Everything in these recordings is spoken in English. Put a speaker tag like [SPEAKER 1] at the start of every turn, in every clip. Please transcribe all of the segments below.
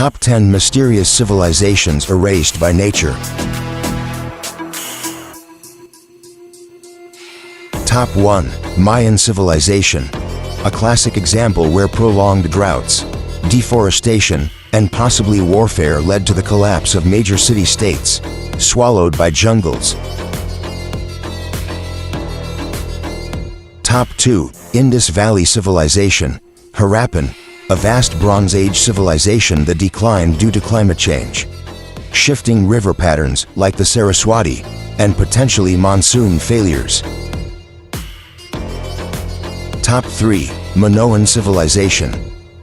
[SPEAKER 1] Top 10 Mysterious Civilizations Erased by Nature. Top 1. Mayan Civilization. A classic example where prolonged droughts, deforestation, and possibly warfare led to the collapse of major city-states, swallowed by jungles. Top 2. Indus Valley Civilization. Harappan, a vast Bronze Age civilization that declined due to climate change, shifting river patterns like the Saraswati, and potentially monsoon failures. Top 3. Minoan Civilization.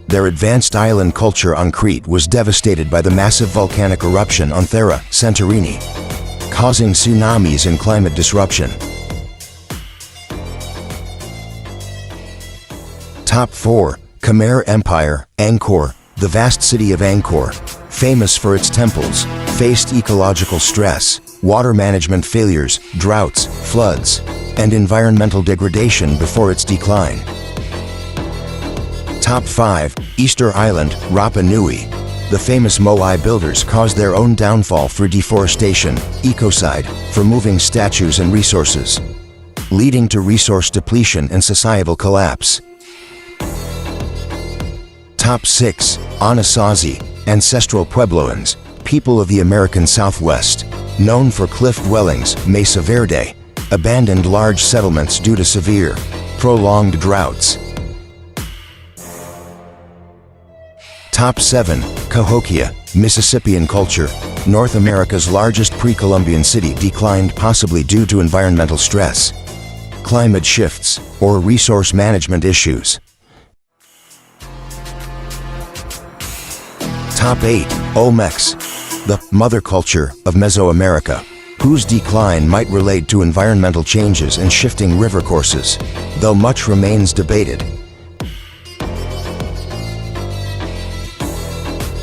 [SPEAKER 1] Their advanced island culture on Crete was devastated by the massive volcanic eruption on Thera, Santorini, causing tsunamis and climate disruption. Top 4. Khmer Empire. Angkor, the vast city of Angkor, famous for its temples, faced ecological stress, water management failures, droughts, floods, and environmental degradation before its decline. Top 5. Easter Island, Rapa Nui. The famous Moai builders caused their own downfall through deforestation, ecocide, for moving statues and resources, leading to resource depletion and societal collapse. Top 6. Anasazi, ancestral Puebloans, people of the American Southwest, known for cliff dwellings, Mesa Verde, abandoned large settlements due to severe, prolonged droughts. Top 7. Cahokia, Mississippian culture, North America's largest pre-Columbian city, declined possibly due to environmental stress, climate shifts, or resource management issues. Top 8. Olmecs, the mother culture of Mesoamerica, whose decline might relate to environmental changes and shifting river courses, though much remains debated.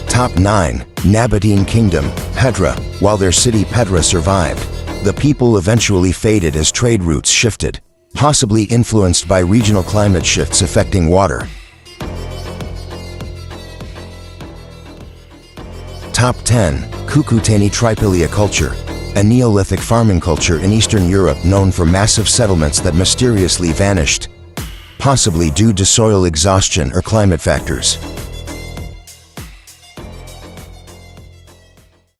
[SPEAKER 1] Top 9. Nabatean Kingdom, Petra. While their city Petra survived, the people eventually faded as trade routes shifted, possibly influenced by regional climate shifts affecting water. Top 10. Cucuteni Tripilia culture, a Neolithic farming culture in Eastern Europe known for massive settlements that mysteriously vanished, possibly due to soil exhaustion or climate factors.